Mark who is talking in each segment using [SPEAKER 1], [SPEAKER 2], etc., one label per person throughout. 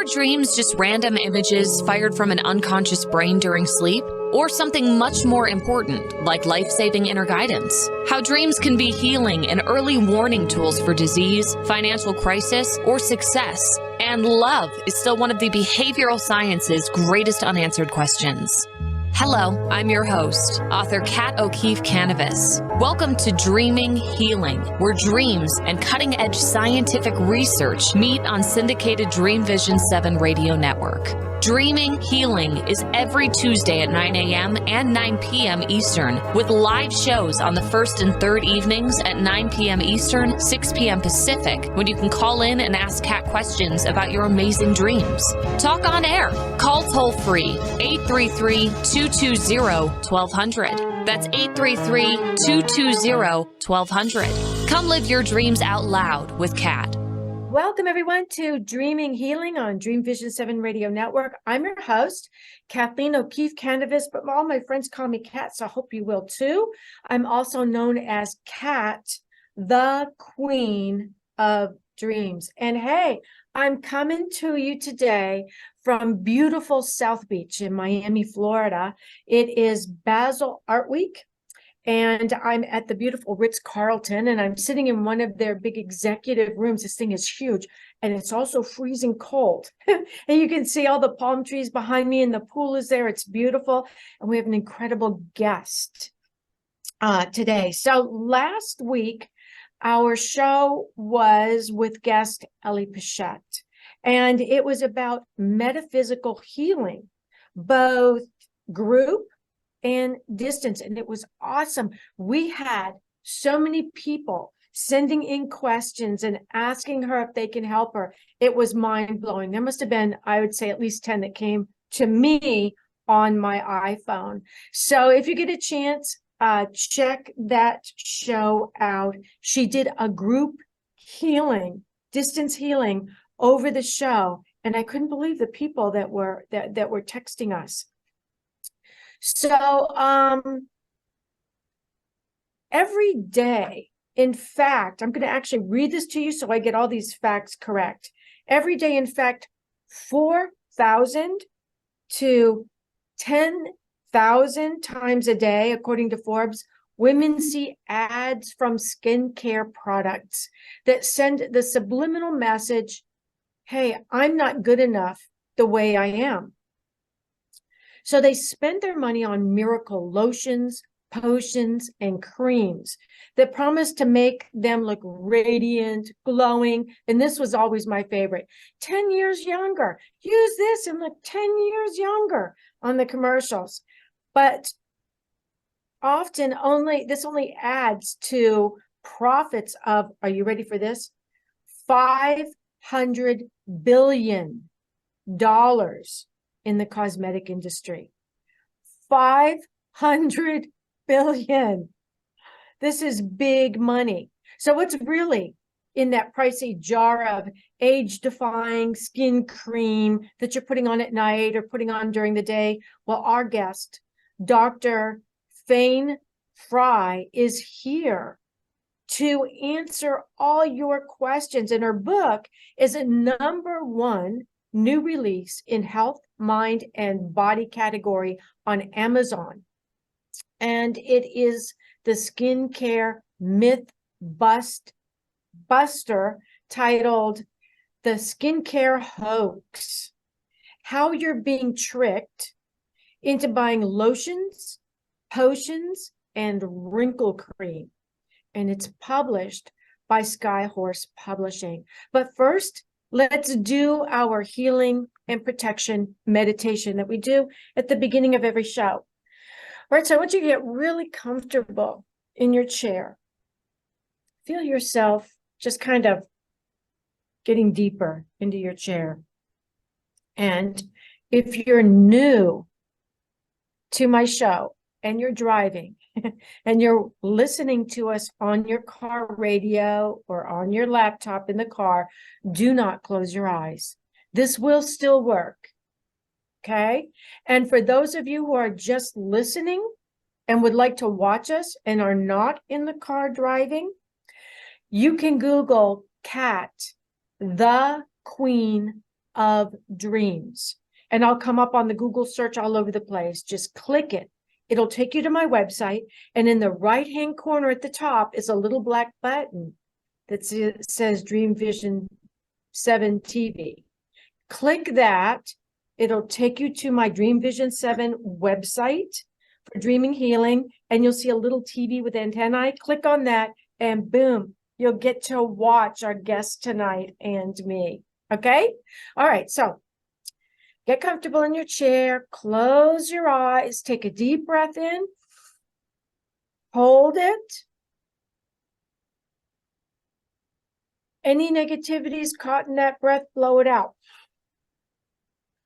[SPEAKER 1] dreams just random images fired from an unconscious brain during sleep? Or something much more important, like life-saving inner guidance? How dreams can be healing and early warning tools for disease, financial crisis, or success. And love is still one of the behavioral science's greatest unanswered questions. Hello, I'm your host, author Kat O'Keefe Kanavos. Welcome to Dreaming Healing, where dreams and cutting-edge scientific research meet on syndicated Dreamvisions 7 radio network. Dreaming Healing is every Tuesday at 9 a.m. and 9 p.m. Eastern, with live shows on the first and third evenings at 9 p.m. Eastern, 6 p.m. Pacific, when you can call in and ask Kat questions about your amazing dreams. Talk on air. Call toll-free 833-220-1200. That's 833-220-1200. Come live your dreams out loud with Kat.
[SPEAKER 2] Welcome, everyone, to Dreaming Healing on Dreamvisions 7 Radio Network. I'm your host, Kathleen O'Keefe Kanavos, but all my friends call me Kat, so I hope you will too. I'm also known as Kat, the Queen of Dreams. And hey, I'm coming to you today from beautiful South Beach in Miami, Florida. It is Basel Art Week. And I'm at the beautiful Ritz-Carlton, and I'm sitting in one of their big executive rooms. This thing is huge, and it's also freezing cold. And you can see all the palm trees behind me, and the pool is there. It's beautiful, and we have an incredible guest today. So last week, our show was with guest Ellie Pichette, and it was about metaphysical healing, both group and distance, and it was awesome. We had so many people sending in questions and asking her if they can help her. It was mind-blowing. There must have been, I would say, at least 10 that came to me on my iPhone. So if you get a chance, check that show out. She did a group healing, distance healing over the show, and I couldn't believe the people that were texting us. So every day, in fact, I'm going to actually read this to you so I get all these facts correct. Every day, in fact, 4,000 to 10,000 times a day, according to Forbes, women see ads from skincare products that send the subliminal message, hey, I'm not good enough the way I am. So they spend their money on miracle lotions, potions, and creams that promise to make them look radiant, glowing. And this was always my favorite. 10 years younger. Use this and look 10 years younger on the commercials. But often this only adds to profits of, are you ready for this? $500 billion in the cosmetic industry. 500 billion. This is big money. So what's really in that pricey jar of age-defying skin cream that you're putting on at night or putting on during the day? Well, our guest, Dr. Fayne Fry, is here to answer all your questions. And her book is a #1 new release in health, mind, and body category on Amazon. And it is the skincare myth buster titled The Skincare Hoax: How You're Being Tricked into Buying Lotions, Potions, and Wrinkle Cream. And it's published by Skyhorse Publishing. But first, let's do our healing and protection meditation that we do at the beginning of every show. All right, so I want you to get really comfortable in your chair. Feel yourself just kind of getting deeper into your chair. And if you're new to my show and you're driving and you're listening to us on your car radio or on your laptop in the car, do not close your eyes. This will still work, okay? And for those of you who are just listening and would like to watch us and are not in the car driving, you can Google Kat, the Queen of dreams. And I'll come up on the Google search all over the place. Just click it. It'll take you to my website. And in the right-hand corner at the top is a little black button that says Dream Vision 7 TV. Click that. It'll take you to my Dream Vision 7 website for dreaming healing. And you'll see a little TV with antennae. Click on that and boom, you'll get to watch our guest tonight and me. Okay? All right. So get comfortable in your chair, close your eyes, take a deep breath in, hold it. Any negativities caught in that breath, blow it out.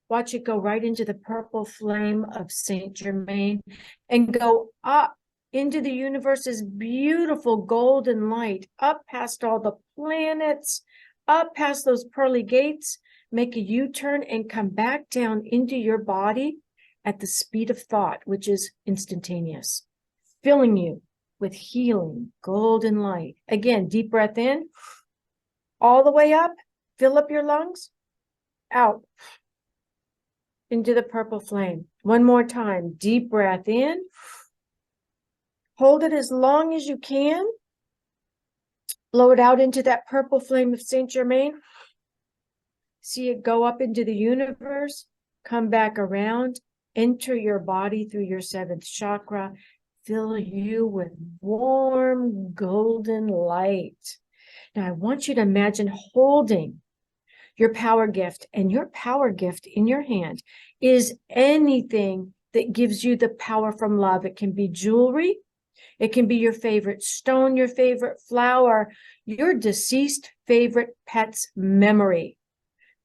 [SPEAKER 2] Watch it go right into the purple flame of Saint Germain and go up into the universe's beautiful golden light, up past all the planets, up past those pearly gates. Make a U-turn and come back down into your body at the speed of thought, which is instantaneous, filling you with healing, golden light. Again, deep breath in, all the way up, fill up your lungs, out into the purple flame. One more time, deep breath in, hold it as long as you can, blow it out into that purple flame of Saint Germain. See it go up into the universe, come back around, enter your body through your seventh chakra, fill you with warm golden light. Now, I want you to imagine holding your power gift, and your power gift in your hand is anything that gives you the power from love. It can be jewelry. It can be your favorite stone, your favorite flower, your deceased favorite pet's memory.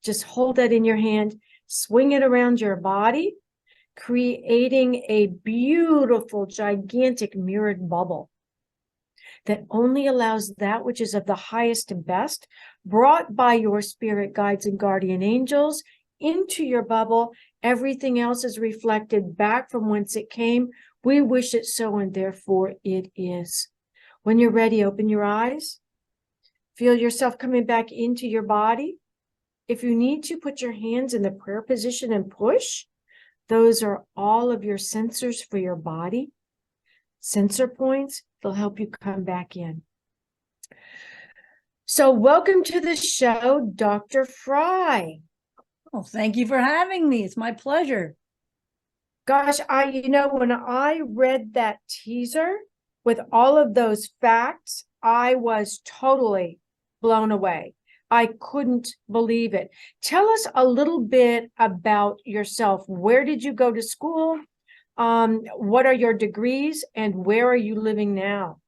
[SPEAKER 2] Just hold that in your hand, swing it around your body, creating a beautiful, gigantic mirrored bubble that only allows that which is of the highest and best, brought by your spirit guides and guardian angels, into your bubble. Everything else is reflected back from whence it came. We wish it so, and therefore it is. When you're ready, open your eyes. Feel yourself coming back into your body. If you need to, put your hands in the prayer position and push. Those are all of your sensors for your body. Sensor points, they'll help you come back in. So welcome to the show, Dr. Fry.
[SPEAKER 3] Oh, thank you for having me. It's my pleasure.
[SPEAKER 2] Gosh, when I read that teaser with all of those facts, I was totally blown away. I couldn't believe it. Tell us a little bit about yourself. Where did you go to school? What are your degrees, and where are you living now?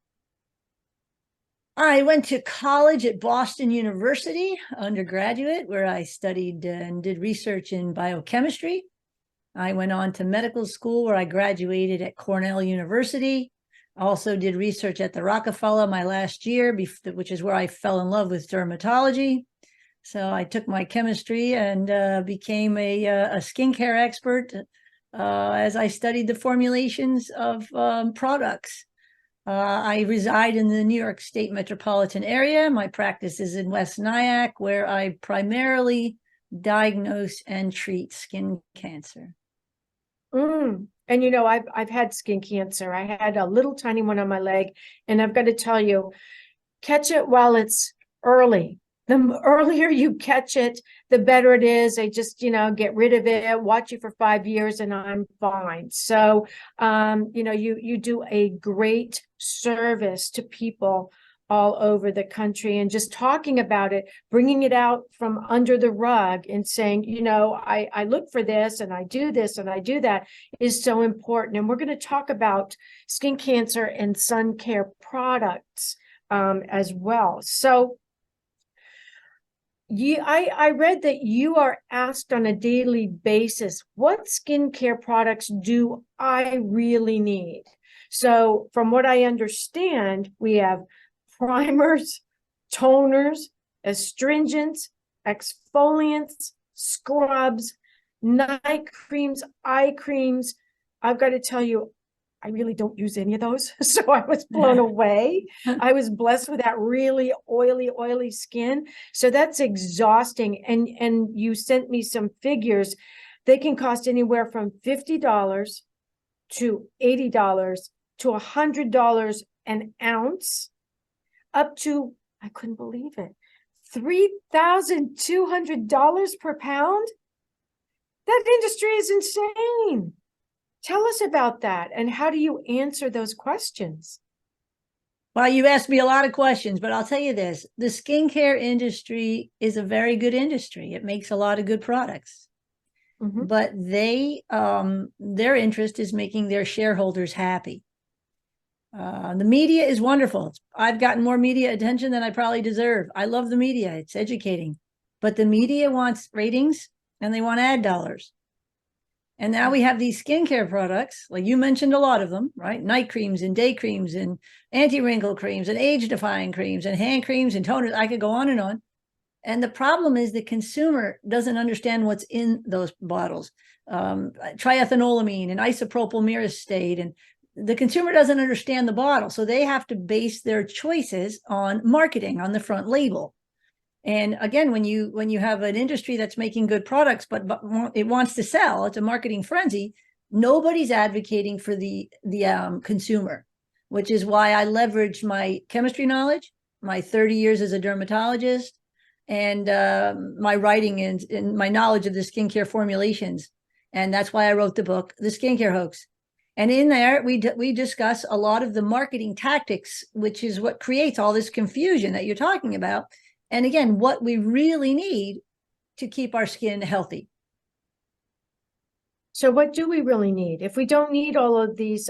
[SPEAKER 3] I went to college at Boston University, undergraduate, where I studied and did research in biochemistry. I went on to medical school, where I graduated at Cornell University. Also did research at the Rockefeller my last year, which is where I fell in love with dermatology. So I took my chemistry and became a skincare expert as I studied the formulations of products. I reside in the New York State metropolitan area. My practice is in West Nyack, where I primarily diagnose and treat skin cancer.
[SPEAKER 2] And I've had skin cancer. I had a little tiny one on my leg, and I've got to tell you, catch it while it's early. The earlier you catch it, the better it is. I just, get rid of it, watch it for 5 years, and I'm fine. So, you do a great service to people all over the country, and just talking about it, bringing it out from under the rug and saying, I look for this and I do this and I do that is so important. And we're going to talk about skin cancer and sun care products as well. So I read that you are asked on a daily basis, what skincare products do I really need? So from what I understand, we have primers, toners, astringents, exfoliants, scrubs, night creams, eye creams. I've got to tell you, I really don't use any of those. So I was blown away. I was blessed with that really oily skin. So that's exhausting. And you sent me some figures. They can cost anywhere from $50 to $80 to $100 an ounce, up to, I couldn't believe it, $3,200 per pound. That industry is insane. Tell us about that, and how do you answer those questions?
[SPEAKER 3] Well, you asked me a lot of questions, but I'll tell you this. The skincare industry is a very good industry. It makes a lot of good products. Mm-hmm. But their interest is making their shareholders happy. The media is wonderful. I've gotten more media attention than I probably deserve. I love the media. It's educating. But the media wants ratings and they want ad dollars. And now we have these skincare products, like you mentioned a lot of them, right? Night creams and day creams and anti-wrinkle creams and age-defying creams and hand creams and toners. I could go on and on. And the problem is the consumer doesn't understand what's in those bottles. Triethanolamine and isopropyl myristate, and the consumer doesn't understand the bottle. So they have to base their choices on marketing, on the front label. And again, when you have an industry that's making good products, but it wants to sell, it's a marketing frenzy. Nobody's advocating for the consumer, which is why I leveraged my chemistry knowledge, my 30 years as a dermatologist, and my writing and my knowledge of the skincare formulations. And that's why I wrote the book, The Skincare Hoax. And in there, we discuss a lot of the marketing tactics, which is what creates all this confusion that you're talking about. And again, what we really need to keep our skin healthy.
[SPEAKER 2] So what do we really need? If we don't need all of these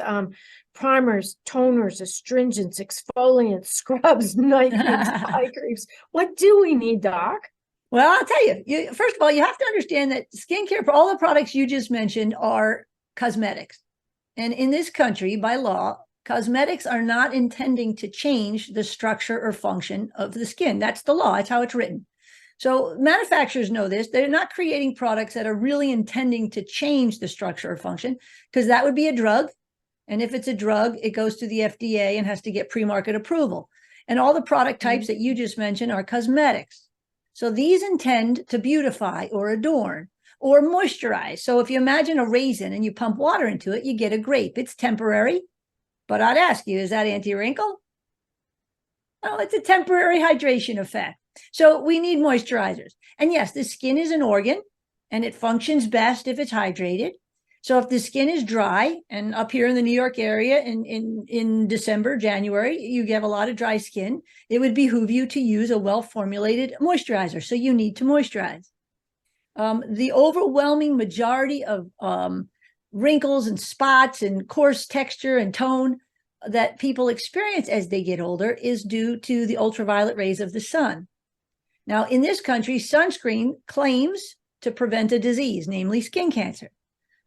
[SPEAKER 2] primers, toners, astringents, exfoliants, scrubs, night creams, eye creams, what do we need, Doc?
[SPEAKER 3] Well, I'll tell you, first of all, you have to understand that skincare, for all the products you just mentioned, are cosmetics. And in this country, by law, cosmetics are not intending to change the structure or function of the skin. That's the law. That's how it's written. So manufacturers know this. They're not creating products that are really intending to change the structure or function, because that would be a drug. And if it's a drug, it goes to the FDA and has to get pre-market approval. And all the product types that you just mentioned are cosmetics. So these intend to beautify or adorn or moisturize. So if you imagine a raisin and you pump water into it, you get a grape. It's temporary. But I'd ask you, is that anti-wrinkle? Oh, it's a temporary hydration effect. So we need moisturizers. And yes, the skin is an organ and it functions best if it's hydrated. So if the skin is dry, and up here in the New York area in December, January, you have a lot of dry skin, it would behoove you to use a well-formulated moisturizer. So you need to moisturize. The overwhelming majority of wrinkles and spots and coarse texture and tone that people experience as they get older is due to the ultraviolet rays of the sun. Now, in this country, sunscreen claims to prevent a disease, namely skin cancer.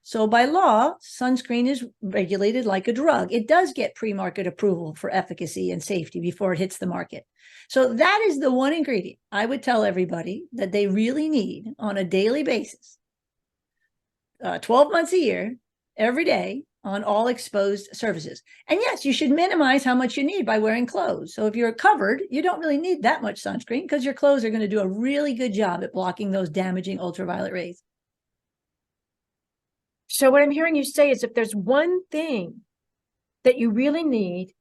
[SPEAKER 3] So by law, sunscreen is regulated like a drug. It does get pre-market approval for efficacy and safety before it hits the market. So that is the one ingredient I would tell everybody that they really need on a daily basis, 12 months a year, every day, on all exposed surfaces. And yes, you should minimize how much you need by wearing clothes. So if you're covered, you don't really need that much sunscreen because your clothes are going to do a really good job at blocking those damaging ultraviolet rays.
[SPEAKER 2] So what I'm hearing you say is if there's one thing that you really need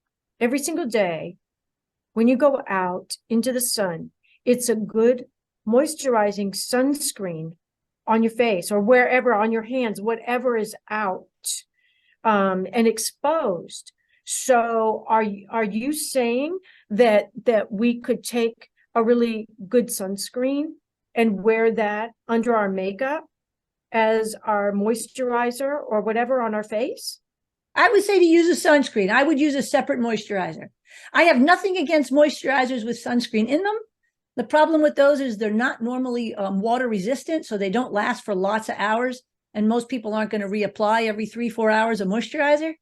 [SPEAKER 2] every single day when you go out into the sun, it's a good moisturizing sunscreen on your face or wherever, on your hands, whatever is out and exposed. So are you saying that we could take a really good sunscreen and wear that under our makeup as our moisturizer or whatever on our face?
[SPEAKER 3] I would say to use a sunscreen. I would use a separate moisturizer. I have nothing against moisturizers with sunscreen in them. The problem with those is they're not normally water resistant, so they don't last for lots of hours. And most people aren't going to reapply every 3-4 hours of moisturizer.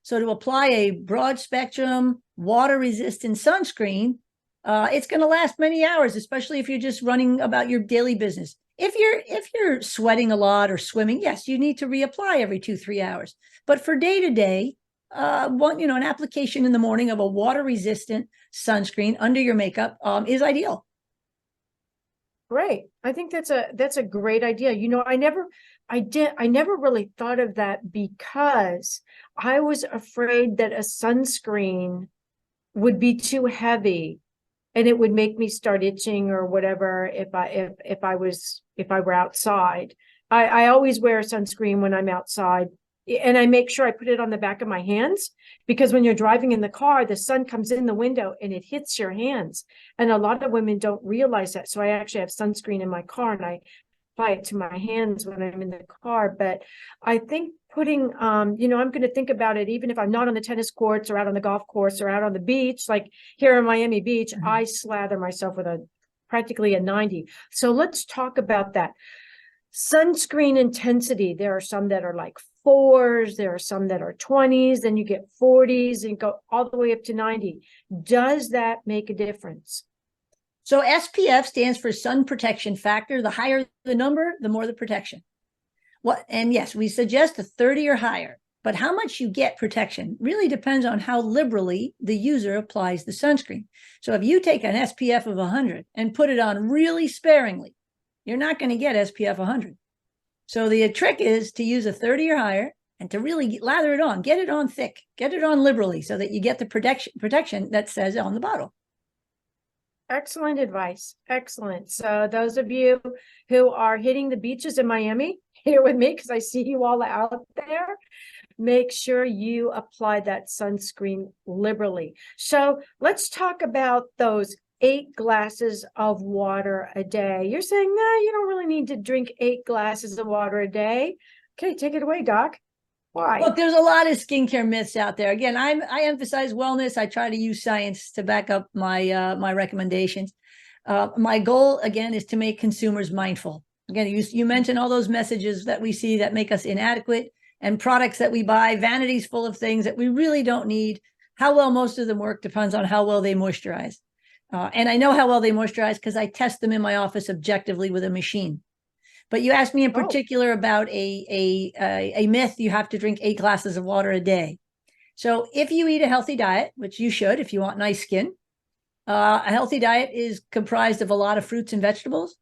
[SPEAKER 3] So to apply a broad spectrum water resistant sunscreen, it's going to last many hours, especially if you're just running about your daily business. If you're sweating a lot or swimming, yes, you need to reapply every 2-3 hours. But for day to day, an application in the morning of a water-resistant sunscreen under your makeup is ideal.
[SPEAKER 2] Great. I think that's a great idea. I never really thought of that because I was afraid that a sunscreen would be too heavy and it would make me start itching or whatever if I were outside. I always wear sunscreen when I'm outside, and I make sure I put it on the back of my hands, because when you're driving in the car, the sun comes in the window and it hits your hands. And a lot of women don't realize that. So I actually have sunscreen in my car and I apply it to my hands when I'm in the car. But I think putting, I'm going to think about it, even if I'm not on the tennis courts or out on the golf course or out on the beach, like here in Miami Beach, I slather myself with practically a 90. So let's talk about that. Sunscreen intensity. There are some that are like 4s, there are some that are 20s, then you get 40s and go all the way up to 90. Does that make a difference?
[SPEAKER 3] So SPF stands for sun protection factor. The higher the number, the more the protection. And yes, we suggest a 30 or higher, but how much you get protection really depends on how liberally the user applies the sunscreen. So if you take an SPF of 100 and put it on really sparingly, you're not going to get SPF 100. So the trick is to use a 30 or higher and to really lather it on, get it on thick, get it on liberally so that you get the protection that says on the bottle.
[SPEAKER 2] Excellent advice. Excellent. So those of you who are hitting the beaches in Miami, here with me, because I see you all out there, make sure you apply that sunscreen liberally. So let's talk about those 8 glasses of water a day. You're saying, no, you don't really need to drink 8 glasses of water a day. Okay, take it away, Doc. Why?
[SPEAKER 3] Look, there's a lot of skincare myths out there. Again, I emphasize wellness. I try to use science to back up my recommendations. My goal, again, is to make consumers mindful. Again, you mentioned all those messages that we see that make us inadequate, and products that we buy, vanities full of things that we really don't need. How well most of them work depends on how well they moisturize. And I know how well they moisturize because I test them in my office objectively with a machine. But you asked me in particular about a myth: you have to drink 8 glasses of water a day. So if you eat a healthy diet, which you should if you want nice skin, a healthy diet is comprised of a lot of fruits and vegetables.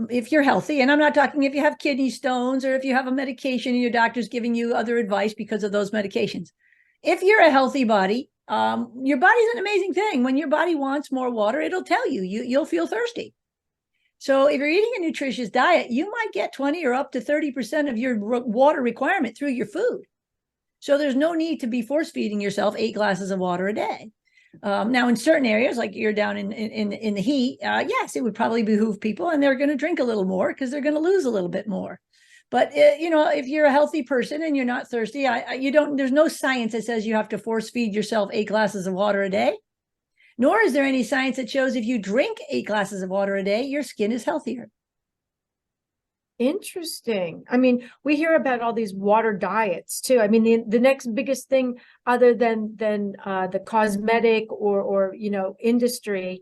[SPEAKER 3] If you're healthy, and I'm not talking if you have kidney stones or if you have a medication and your doctor's giving you other advice because of those medications. If you're a healthy body, your body's an amazing thing. When your body wants more water, it'll tell you. You'll feel thirsty. So if you're eating a nutritious diet, you might get 20 or up to 30% of your water requirement through your food. So there's no need to be force feeding yourself 8 glasses of water a day. Now, in certain areas, like you're down in the heat, yes, it would probably behoove people, and they're going to drink a little more because they're going to lose a little bit more. But if you're a healthy person and you're not thirsty, there's no science that says you have to force feed yourself 8 glasses of water a day. Nor is there any science that shows if you drink 8 glasses of water a day, your skin is healthier.
[SPEAKER 2] Interesting. I mean, we hear about all these water diets too. I mean, the next biggest thing other than the cosmetic or industry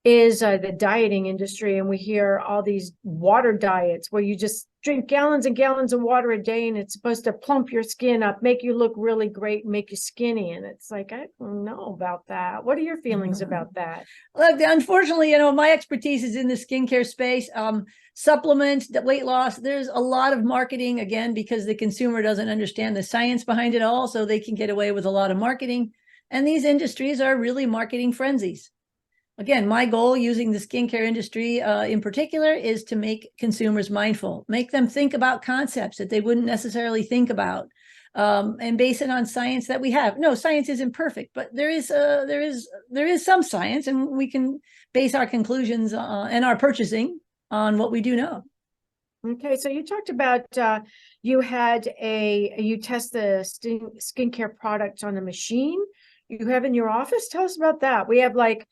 [SPEAKER 2] is the dieting industry. And we hear all these water diets where you just drink gallons and gallons of water a day, and it's supposed to plump your skin up, make you look really great, and make you skinny. And it's like, I don't know about that. What are your feelings about that?
[SPEAKER 3] Look, unfortunately, my expertise is in the skincare space. Supplements, weight loss, there's a lot of marketing, again, because the consumer doesn't understand the science behind it all, so they can get away with a lot of marketing. And these industries are really marketing frenzies. Again, my goal using the skincare industry in particular is to make consumers mindful, make them think about concepts that they wouldn't necessarily think about, and base it on science that we have. No, science isn't perfect, but there is some science, and we can base our conclusions and our purchasing on what we do know.
[SPEAKER 2] Okay, so you talked about you test the skincare products on a machine you have in your office. Tell us about that. We have like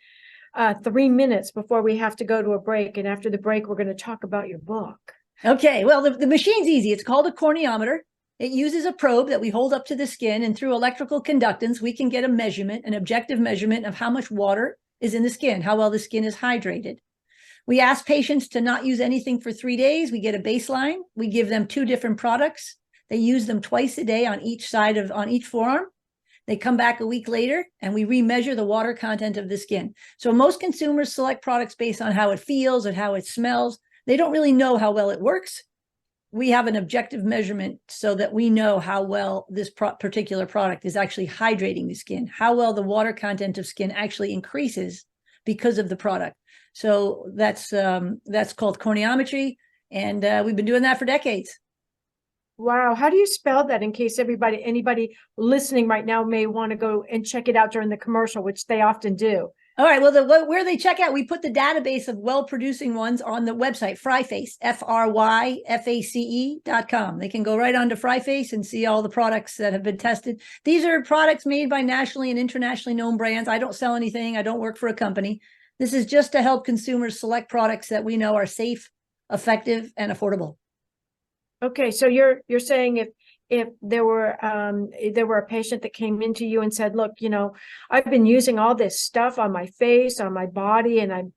[SPEAKER 2] 3 minutes before we have to go to a break. And after the break, we're going to talk about your book.
[SPEAKER 3] Okay, well, the machine's easy. It's called a corneometer. It uses a probe that we hold up to the skin, and through electrical conductance, we can get an objective measurement of how much water is in the skin, how well the skin is hydrated. We ask patients to not use anything for 3 days. We get a baseline. We give them 2 different products. They use them twice a day on each forearm. They come back a week later and we remeasure the water content of the skin. So most consumers select products based on how it feels and how it smells. They don't really know how well it works. We have an objective measurement so that we know how well this particular product is actually hydrating the skin, how well the water content of skin actually increases because of the product. So that's called corneometry, and we've been doing that for decades.
[SPEAKER 2] Wow. How do you spell that, in case anybody listening right now may want to go and check it out during the commercial, which they often do?
[SPEAKER 3] All right. Well, where they check out, we put the database of well-producing ones on the website, Fryface, FRYFACE.com. They can go right onto Fryface and see all the products that have been tested. These are products made by nationally and internationally known brands. I don't sell anything. I don't work for a company. This is just to help consumers select products that we know are safe, effective, and affordable.
[SPEAKER 2] Okay. So you're saying if there were a patient that came into you and said, look, I've been using all this stuff on my face, on my body, and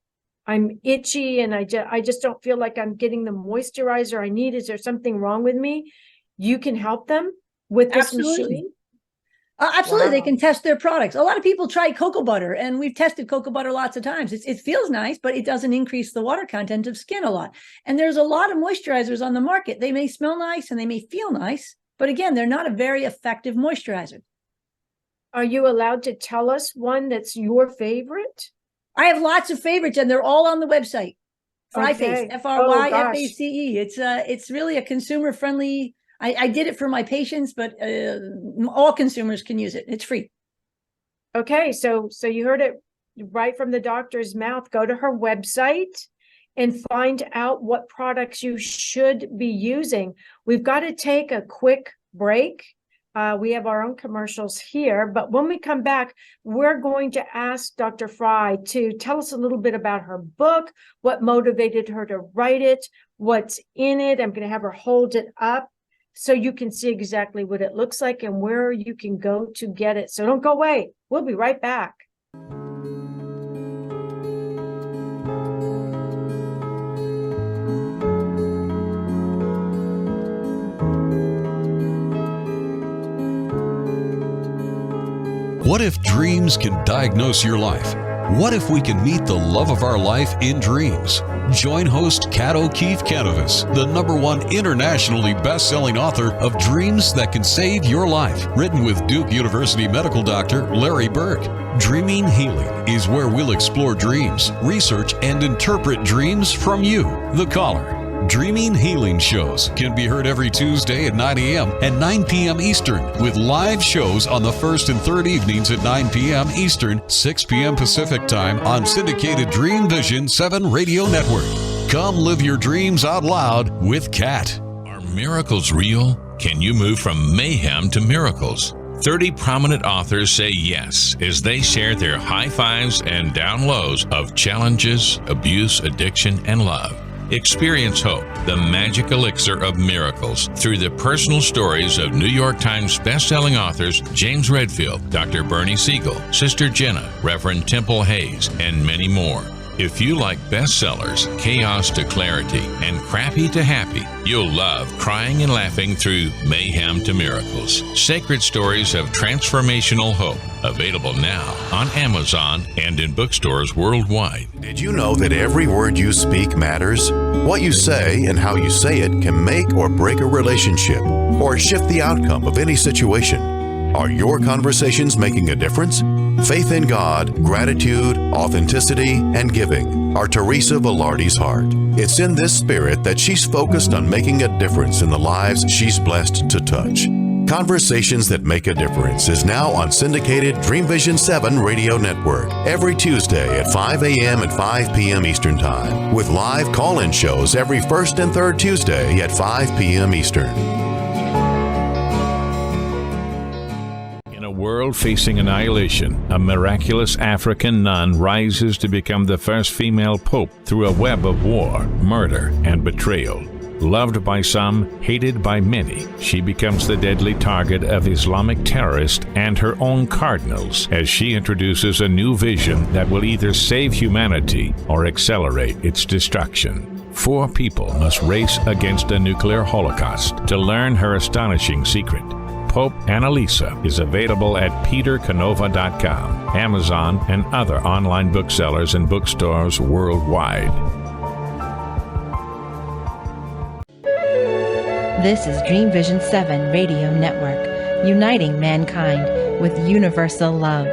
[SPEAKER 2] I'm itchy, and I just don't feel like I'm getting the moisturizer I need. Is there something wrong with me? You can help them with this machine?
[SPEAKER 3] Absolutely.
[SPEAKER 2] Wow.
[SPEAKER 3] They can test their products. A lot of people try cocoa butter, and we've tested cocoa butter lots of times. It feels nice, but it doesn't increase the water content of skin a lot. And there's a lot of moisturizers on the market. They may smell nice and they may feel nice, but again, they're not a very effective moisturizer.
[SPEAKER 2] Are you allowed to tell us one that's your favorite?
[SPEAKER 3] I have lots of favorites, and they're all on the website. Fryface,
[SPEAKER 2] Okay.
[SPEAKER 3] FRYFACE. It's really a consumer-friendly. I did it for my patients, but all consumers can use it. It's free.
[SPEAKER 2] Okay, so you heard it right from the doctor's mouth. Go to her website and find out what products you should be using. We've got to take a quick break. We have our own commercials here, but when we come back, we're going to ask Dr. Fry to tell us a little bit about her book, what motivated her to write it, what's in it. I'm going to have her hold it up so you can see exactly what it looks like and where you can go to get it. So don't go away. We'll be right back.
[SPEAKER 4] What if dreams can diagnose your life? What if we can meet the love of our life in dreams? Join host Kat O'Keefe Kanavos, the #1 internationally best-selling author of Dreams That Can Save Your Life, written with Duke University medical doctor Larry Berg. Dreaming Healing is where we'll explore dreams, research, and interpret dreams from you, the caller. Dreaming Healing shows can be heard every Tuesday at 9 a.m. and 9 p.m. Eastern, with live shows on the first and third evenings at 9 p.m. Eastern, 6 p.m. Pacific Time on syndicated Dreamvisions 7 Radio Network. Come live your dreams out loud with Kat.
[SPEAKER 5] Are miracles real? Can you move from mayhem to miracles? 30 prominent authors say yes as they share their high fives and down lows of challenges, abuse, addiction, and love. Experience hope, the magic elixir of miracles, through the personal stories of New York Times bestselling authors James Redfield, Dr. Bernie Siegel, Sister Jenna, Reverend Temple Hayes, and many more. If you like bestsellers, chaos to clarity, and crappy to happy, you'll love crying and laughing through mayhem to miracles. Sacred stories of transformational hope. Available now on Amazon and in bookstores worldwide.
[SPEAKER 6] Did you know that every word you speak matters? What you say and how you say it can make or break a relationship or shift the outcome of any situation. Are your conversations making a difference? Faith in God, gratitude, authenticity, and giving are Teresa Velarde's heart. It's in this spirit that she's focused on making a difference in the lives she's blessed to touch. Conversations That Make a Difference is now on syndicated Dreamvisions 7 Radio Network every Tuesday at 5 a.m. and 5 p.m. Eastern Time, with live call-in shows every first and third Tuesday at 5 p.m. Eastern.
[SPEAKER 5] In a world facing annihilation, a miraculous African nun rises to become the first female pope through a web of war, murder, and betrayal. Loved by some, hated by many, she becomes the deadly target of Islamic terrorists and her own cardinals as she introduces a new vision that will either save humanity or accelerate its destruction. 4 people must race against a nuclear holocaust to learn her astonishing secret. Pope Annalisa is available at petercanova.com, Amazon, and other online booksellers and bookstores worldwide.
[SPEAKER 7] This is Dreamvision 7 Radio Network, uniting mankind with universal love.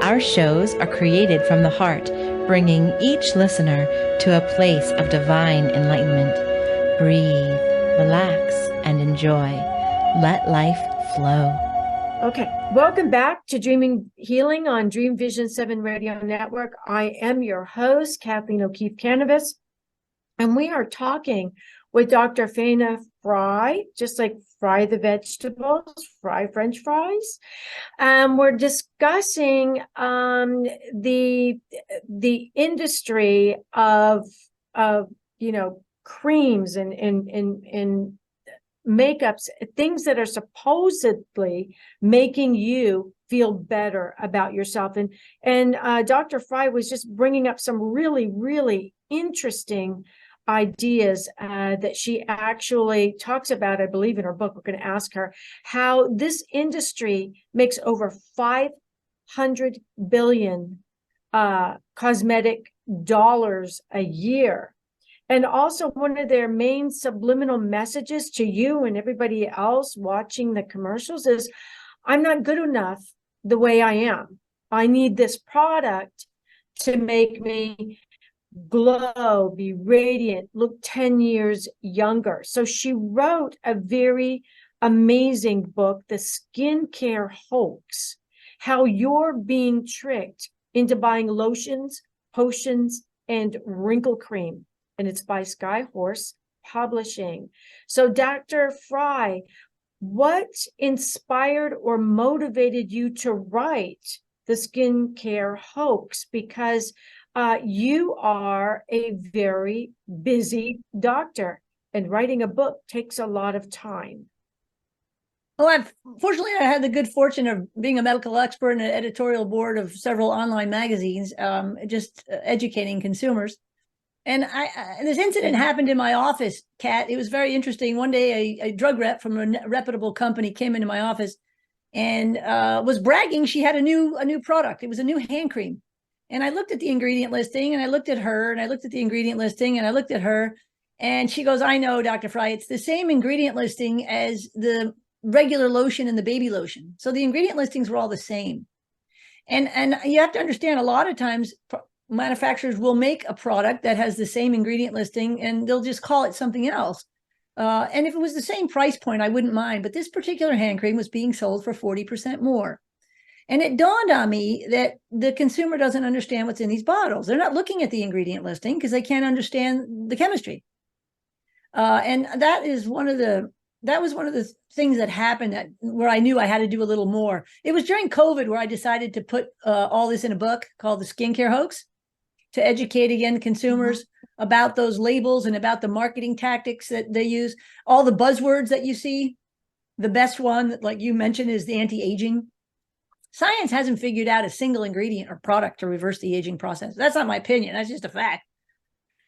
[SPEAKER 7] Our shows are created from the heart, bringing each listener to a place of divine enlightenment. Breathe, relax, and enjoy. Let life flow.
[SPEAKER 2] Okay, welcome back to Dreaming Healing on Dreamvision 7 Radio Network. I am your host, Kathleen O'Keefe Kanavos, and we are talking with Dr. Fayne Fry, just like fry the vegetables, fry French fries. We're discussing the industry of creams and makeups, things that are supposedly making you feel better about yourself. And Dr. Fry was just bringing up some really, really interesting ideas that she actually talks about, I believe, in her book. We're going to ask her how this industry makes over 500 billion cosmetic dollars a year. And also one of their main subliminal messages to you and everybody else watching the commercials is, I'm not good enough the way I am. I need this product to make me glow, be radiant, look 10 years younger. So she wrote a very amazing book, The Skincare Hoax, how you're being tricked into buying lotions, potions, and wrinkle cream. And it's by Skyhorse Publishing. So Dr. Fry, what inspired or motivated you to write The Skincare Hoax? Because you are a very busy doctor, and writing a book takes a lot of time.
[SPEAKER 3] Well, fortunately, I had the good fortune of being a medical expert and an editorial board of several online magazines, just educating consumers. And this incident happened in my office, Kat. It was very interesting. One day, a drug rep from a reputable company came into my office and was bragging she had a new product. It was a new hand cream. And I looked at the ingredient listing, and I looked at her, and I looked at the ingredient listing, and I looked at her, and she goes, I know, Dr. Fry, it's the same ingredient listing as the regular lotion and the baby lotion. So the ingredient listings were all the same. And you have to understand, a lot of times manufacturers will make a product that has the same ingredient listing, and they'll just call it something else. And if it was the same price point, I wouldn't mind. But this particular hand cream was being sold for 40% more. And it dawned on me that the consumer doesn't understand what's in these bottles. They're not looking at the ingredient listing because they can't understand the chemistry. And that was one of the things that happened where I knew I had to do a little more. It was during COVID where I decided to put all this in a book called The Skincare Hoax, to educate again consumers about those labels and about the marketing tactics that they use. All the buzzwords that you see. The best one, like you mentioned, is the anti-aging. Science hasn't figured out a single ingredient or product to reverse the aging process. That's not my opinion. That's just a fact.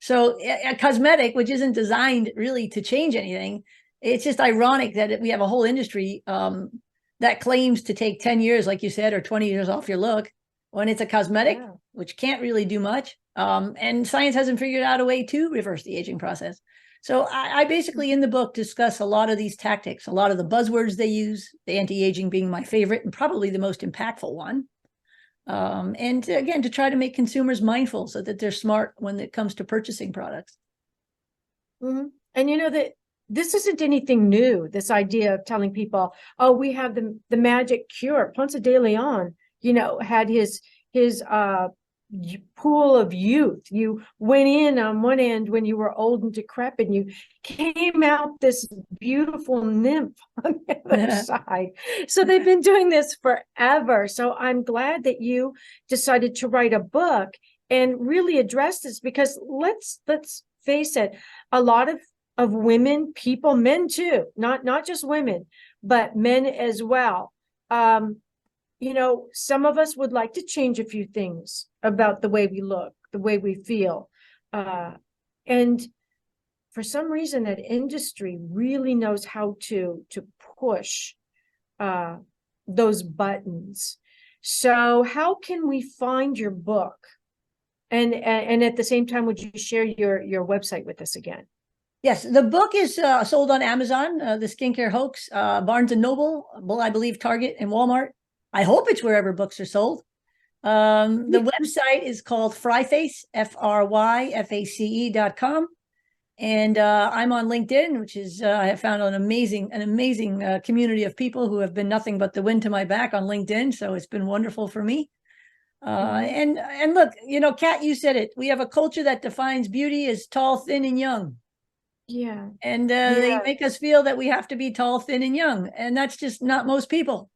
[SPEAKER 3] So a cosmetic, which isn't designed really to change anything, it's just ironic that we have a whole industry that claims to take 10 years, like you said, or 20 years off your look, when it's a cosmetic, which can't really do much. And science hasn't figured out a way to reverse the aging process. So I basically, in the book, discuss a lot of these tactics, a lot of the buzzwords they use, the anti-aging being my favorite and probably the most impactful one. And again, to try to make consumers mindful so that they're smart when it comes to purchasing products.
[SPEAKER 2] Mm-hmm. And you know that this isn't anything new, this idea of telling people, oh, we have the magic cure. Ponce de Leon, had his pool of youth. You went in on one end when you were old and decrepit, and you came out this beautiful nymph on the other side. So they've been doing this forever. So I'm glad that you decided to write a book and really address this, because let's face it, a lot of women, people, men too, not just women, but men as well. Some of us would like to change a few things about the way we look, the way we feel. And for some reason, that industry really knows how to push those buttons. So how can we find your book? And at the same time, would you share your website with us again?
[SPEAKER 3] Yes, the book is sold on Amazon, The Skincare Hoax, Barnes & Noble, I believe Target and Walmart. I hope it's wherever books are sold. The website is called Fryface, FRYFACE.com. And I'm on LinkedIn, which is I have found an amazing community of people who have been nothing but the wind to my back on LinkedIn. So it's been wonderful for me. And look, Kat, you said it. We have a culture that defines beauty as tall, thin, and young.
[SPEAKER 2] Yeah.
[SPEAKER 3] And they make us feel that we have to be tall, thin, and young. And that's just not most people.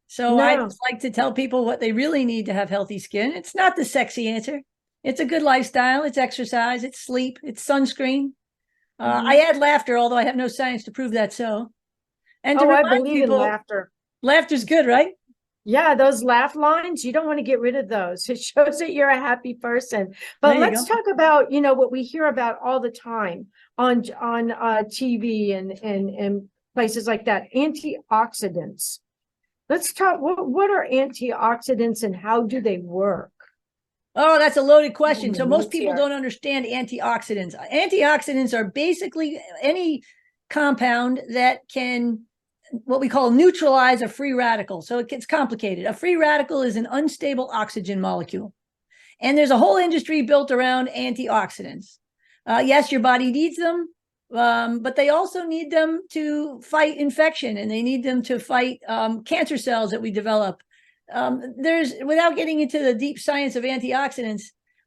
[SPEAKER 3] So I just like to tell people what they really need to have healthy skin. It's not the sexy answer. It's a good lifestyle. It's exercise. It's sleep. It's sunscreen. I add laughter, although I have no science to prove that so. And to
[SPEAKER 2] I
[SPEAKER 3] remind
[SPEAKER 2] believe
[SPEAKER 3] people,
[SPEAKER 2] in laughter.
[SPEAKER 3] Laughter's good, right?
[SPEAKER 2] Yeah, those laugh lines, you don't want to get rid of those. It shows that you're a happy person. But let's talk about, what we hear about all the time on TV and places like that, antioxidants. Let's talk, what are antioxidants and how do they work?
[SPEAKER 3] Oh, that's a loaded question. So most people don't understand antioxidants. Antioxidants are basically any compound that can what we call neutralize a free radical. So it gets complicated. A free radical is an unstable oxygen molecule. And there's a whole industry built around antioxidants. Yes, your body needs them, but they also need them to fight infection, and they need them to fight cancer cells that we develop. Without getting into the deep science of antioxidants,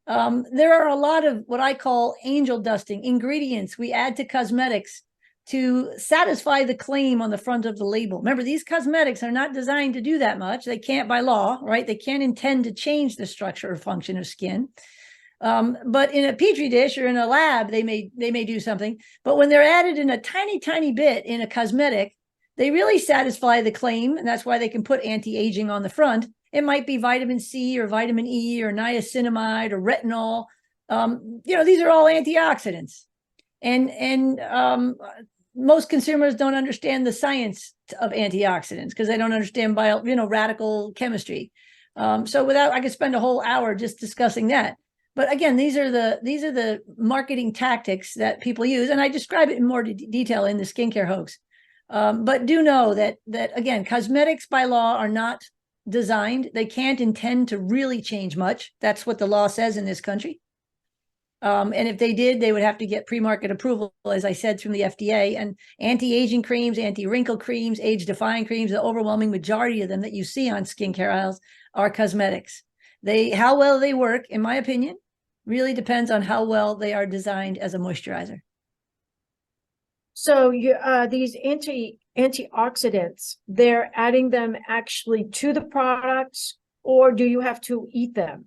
[SPEAKER 3] there are a lot of what I call angel dusting ingredients we add to cosmetics to satisfy the claim on the front of the label. Remember, these cosmetics are not designed to do that much. They can't by law, right? They can't intend to change the structure or function of skin. But in a petri dish or in a lab, they may do something. But when they're added in a tiny, tiny bit in a cosmetic, they really satisfy the claim, and that's why they can put anti-aging on the front. It might be vitamin C or vitamin E or niacinamide or retinol. These are all antioxidants. And most consumers don't understand the science of antioxidants because they don't understand radical chemistry. So I could spend a whole hour just discussing that. But again, these are the marketing tactics that people use, and I describe it in more detail in the Skincare Hoax. But do know that again, cosmetics by law are not designed. They can't intend to really change much. That's what the law says in this country. And if they did, they would have to get pre-market approval, as I said, from the FDA. And anti-aging creams, anti-wrinkle creams, age-defying creams, the overwhelming majority of them that you see on skincare aisles are cosmetics. How well they work, in my opinion, really depends on how well they are designed as a moisturizer.
[SPEAKER 2] So these antioxidants, they're adding them actually to the products, or do you have to eat them?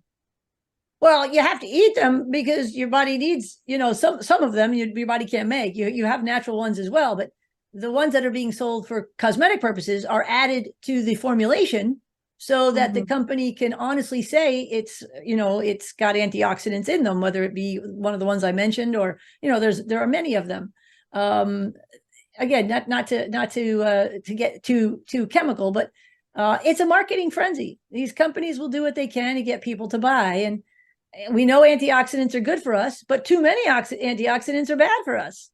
[SPEAKER 3] Well, you have to eat them because your body needs, some of them your body can't make. You have natural ones as well, but the ones that are being sold for cosmetic purposes are added to the formulation so that the company can honestly say it's got antioxidants in them, whether it be one of the ones I mentioned or, there are many of them. Again, not to get too chemical, but it's a marketing frenzy. These companies will do what they can to get people to buy. And we know antioxidants are good for us, but too many antioxidants are bad for us.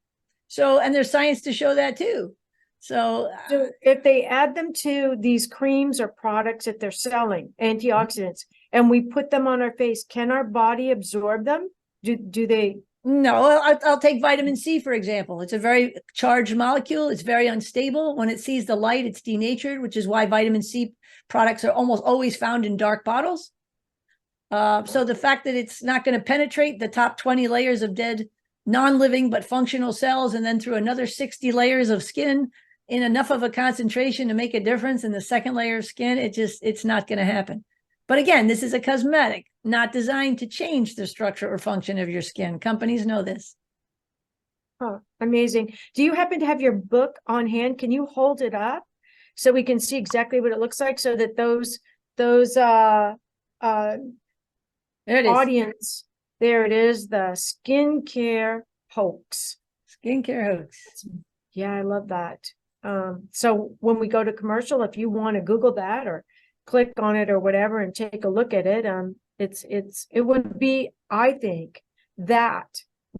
[SPEAKER 3] So, and there's science to show that too. So
[SPEAKER 2] if they add them to these creams or products that they're selling, antioxidants, and we put them on our face, can our body absorb them? Do they?
[SPEAKER 3] No, I'll take vitamin C, for example. It's a very charged molecule. It's very unstable. When it sees the light, it's denatured, which is why vitamin C products are almost always found in dark bottles. So the fact that it's not going to penetrate the top 20 layers of dead, non-living but functional cells, and then through another 60 layers of skin in enough of a concentration to make a difference in the second layer of skin, it's not going to happen. But again, this is a cosmetic, not designed to change the structure or function of your skin. Companies know this.
[SPEAKER 2] Oh, amazing. Do you happen to have your book on hand? Can you hold it up so we can see exactly what it looks like, so that those
[SPEAKER 3] there it is.
[SPEAKER 2] Audience, there it is, the Skincare Hoax.
[SPEAKER 3] Skincare Hoax.
[SPEAKER 2] Yeah, I love that. So when we go to commercial, if you want to Google that or click on it or whatever and take a look at it, it would be, I think, that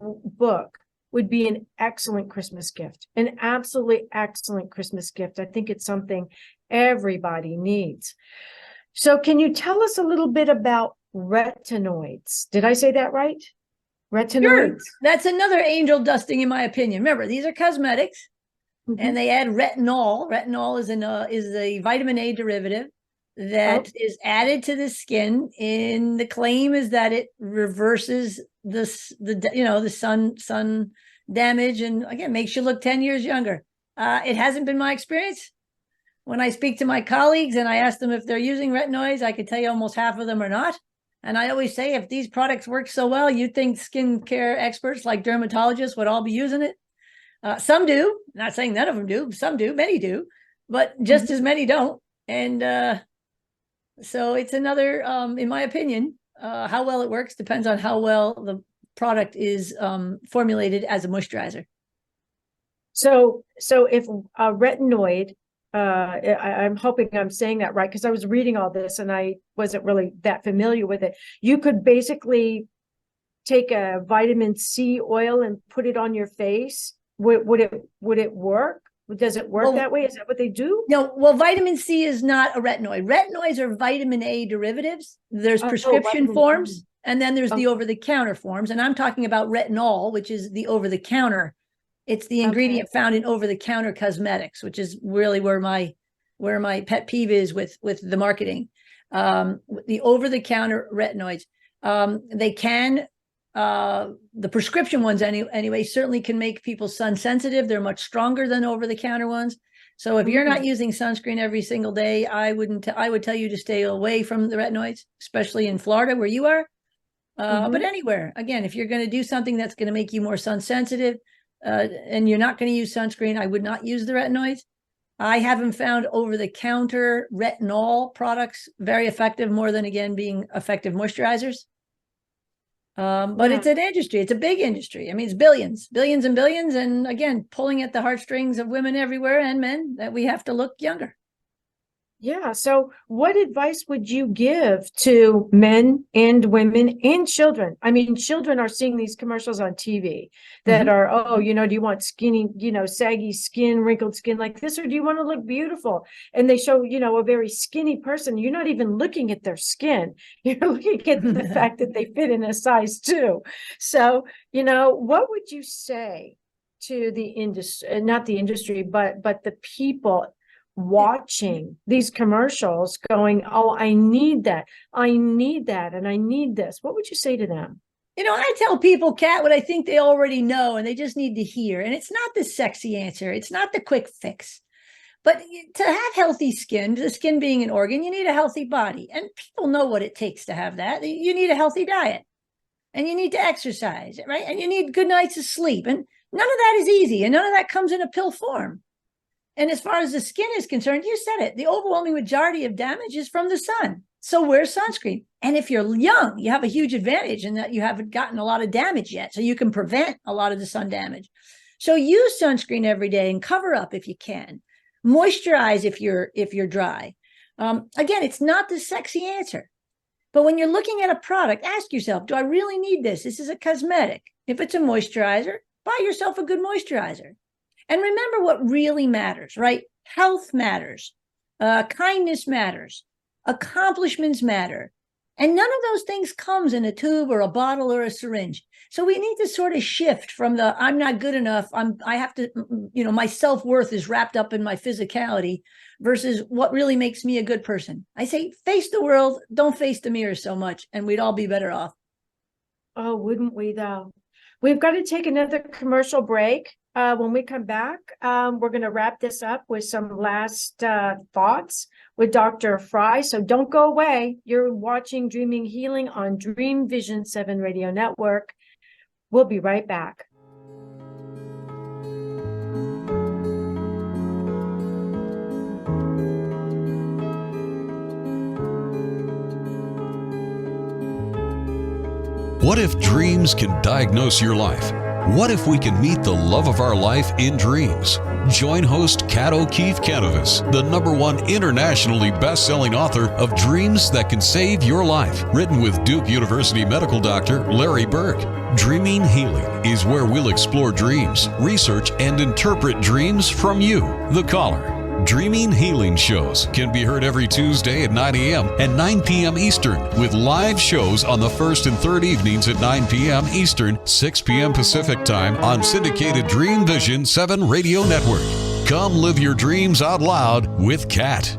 [SPEAKER 2] book would be an excellent Christmas gift, an absolutely excellent Christmas gift. I think it's something everybody needs. So can you tell us a little bit about retinoids? Did I say that right? Retinoids?
[SPEAKER 3] Sure. That's another angel dusting, in my opinion. Remember, these are cosmetics, and they add retinol. Retinol is a vitamin A derivative that is added to the skin. And the claim is that it reverses the sun damage, and again makes you look 10 years younger. It hasn't been my experience. When I speak to my colleagues and I ask them if they're using retinoids, I could tell you almost half of them are not. And I always say, if these products work so well, you'd think skincare experts like dermatologists would all be using it. Some do. Not saying none of them do. Some do. Many do. But just as many don't. And so it's another, in my opinion, how well it works depends on how well the product is formulated as a moisturizer.
[SPEAKER 2] So if a retinoid, I'm hoping I'm saying that right, because I was reading all this and I wasn't really that familiar with it. You could basically take a vitamin C oil and put it on your face. Would it work? Does it work that way? Is that what they do?
[SPEAKER 3] No, well, vitamin C is not a retinoid. Retinoids are vitamin A derivatives. There's prescription forms, and then there's the over-the-counter forms. And I'm talking about retinol, which is the over-the-counter. It's the ingredient found in over-the-counter cosmetics, which is really where my pet peeve is with the marketing. The over-the-counter retinoids, they can, the prescription ones anyway, certainly can make people sun sensitive. They're much stronger than over-the-counter ones. So if you're not using sunscreen every single day, I would tell you to stay away from the retinoids, especially in Florida where you are. But anywhere, again, if you're going to do something that's going to make you more sun sensitive, and you're not going to use sunscreen, I would not use the retinoids. I haven't found over-the-counter retinol products very effective, more than, again, being effective moisturizers. But it's an industry. It's a big industry. I mean, it's billions and billions. And again, pulling at the heartstrings of women everywhere and men, that we have to look younger.
[SPEAKER 2] Yeah. So what advice would you give to men and women and children? I mean, children are seeing these commercials on TV that are, do you want skinny, saggy skin, wrinkled skin like this, or do you want to look beautiful? And they show, a very skinny person. You're not even looking at their skin. You're looking at the fact that they fit in a size 2. So, what would you say to the industry, not the industry, but the people watching these commercials going, I need that, and I need this? What would you say to them?
[SPEAKER 3] I tell people, Kat, what I think they already know and they just need to hear. And it's not the sexy answer. It's not the quick fix. But to have healthy skin, the skin being an organ, you need a healthy body. And people know what it takes to have that. You need a healthy diet. And you need to exercise, right? And you need good nights of sleep. And none of that is easy. And none of that comes in a pill form. And as far as the skin is concerned, you said it, the overwhelming majority of damage is from the sun. So wear sunscreen. And if you're young, you have a huge advantage in that you haven't gotten a lot of damage yet. So you can prevent a lot of the sun damage. So use sunscreen every day and cover up if you can. Moisturize if you're dry. Again, it's not the sexy answer. But when you're looking at a product, ask yourself, do I really need this? This is a cosmetic. If it's a moisturizer, buy yourself a good moisturizer. And remember what really matters, right? Health matters. Kindness matters. Accomplishments matter. And none of those things comes in a tube or a bottle or a syringe. So we need to sort of shift from the I'm not good enough, I have to, my self-worth is wrapped up in my physicality, versus what really makes me a good person. I say, face the world, don't face the mirror so much, and we'd all be better off.
[SPEAKER 2] Oh, wouldn't we though? We've got to take another commercial break. When we come back, we're going to wrap this up with some last thoughts with Dr. Fry. So don't go away. You're watching Dreaming Healing on Dreamvisions 7 Radio Network. We'll be right back.
[SPEAKER 4] What if dreams can diagnose your life? What if we can meet the love of our life in dreams? Join host Kat O'Keefe Kanavos, the #1 internationally best-selling author of Dreams That Can Save Your Life, written with Duke University medical doctor Larry Berg. Dreaming Healing is where we'll explore dreams, research, and interpret dreams from you, the caller. Dreaming Healing shows can be heard every Tuesday at 9 a.m. and 9 p.m. Eastern, with live shows on the first and third evenings at 9 p.m. Eastern, 6 p.m. Pacific Time on syndicated Dreamvisions 7 Radio Network. Come live your dreams out loud with Kat.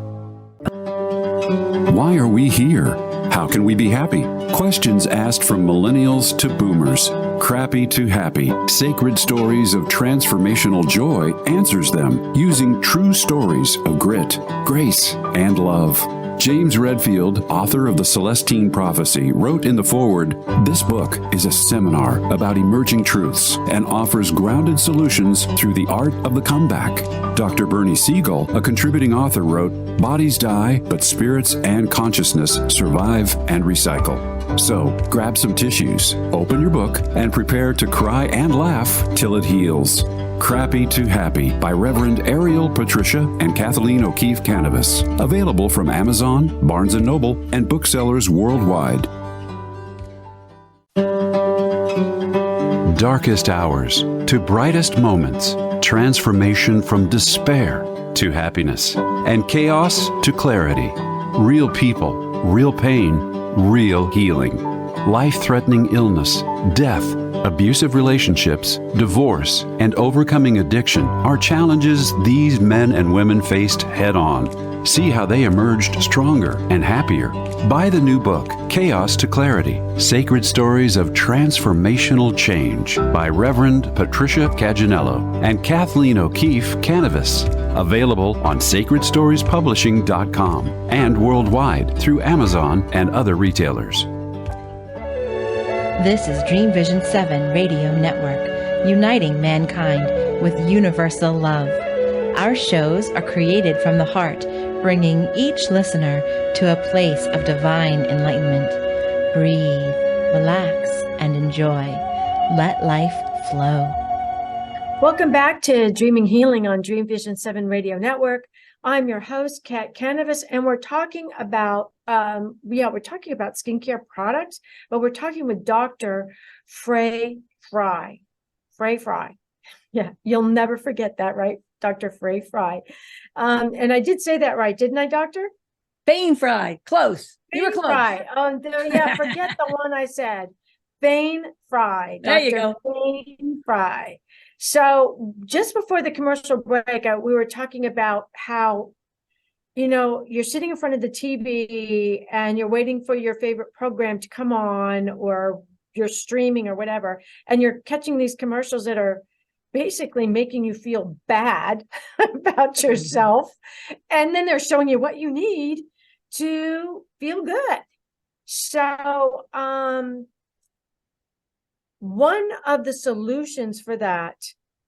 [SPEAKER 8] Why are we here? How can we be happy? Questions asked from millennials to boomers. Crappy to Happy, Sacred Stories of Transformational Joy answers them using true stories of grit, grace, and love. James Redfield, author of The Celestine Prophecy, wrote in the foreword, "This book is a seminar about emerging truths and offers grounded solutions through the art of the comeback." Dr. Bernie Siegel, a contributing author, wrote, "Bodies die, but spirits and consciousness survive and recycle." So, grab some tissues, open your book, and prepare to cry and laugh till it heals. Crappy to Happy by Reverend Ariel Patricia and Kathleen O'Keefe Kanavos. Available from Amazon, Barnes & Noble, and booksellers worldwide. Darkest hours to brightest moments. Transformation from despair to happiness. And chaos to clarity. Real people, real pain, real healing. Life-threatening illness, death, abusive relationships, divorce, and overcoming addiction are challenges these men and women faced head-on. See how they emerged stronger and happier. Buy the new book, Chaos to Clarity, Sacred Stories of Transformational Change by Reverend Patricia Caginello and Kathleen O'Keefe Kanavos. Available on sacredstoriespublishing.com and worldwide through Amazon and other retailers.
[SPEAKER 7] This is Dreamvision 7 Radio Network, uniting mankind with universal love. Our shows are created from the heart, bringing each listener to a place of divine enlightenment. Breathe, relax, and enjoy. Let life flow.
[SPEAKER 2] Welcome back to Dreaming Healing on Dreamvision 7 Radio Network. I'm your host, Kat Kanavos, and we're talking about skincare products, but we're talking with Dr. Fayne Fry. Fayne Fry. Yeah, you'll never forget that, right? Dr. Fayne Fry. And I did say that right, didn't I, Doctor?
[SPEAKER 3] Fayne Fry. Close. You were
[SPEAKER 2] Fayne
[SPEAKER 3] close.
[SPEAKER 2] Fry. Yeah, forget the one I said. Fayne Fry.
[SPEAKER 3] There you go.
[SPEAKER 2] Fayne Fry. So just before the commercial break, we were talking about how, you're sitting in front of the TV and you're waiting for your favorite program to come on, or you're streaming or whatever, and you're catching these commercials that are basically making you feel bad about yourself. And then they're showing you what you need to feel good. So, one of the solutions for that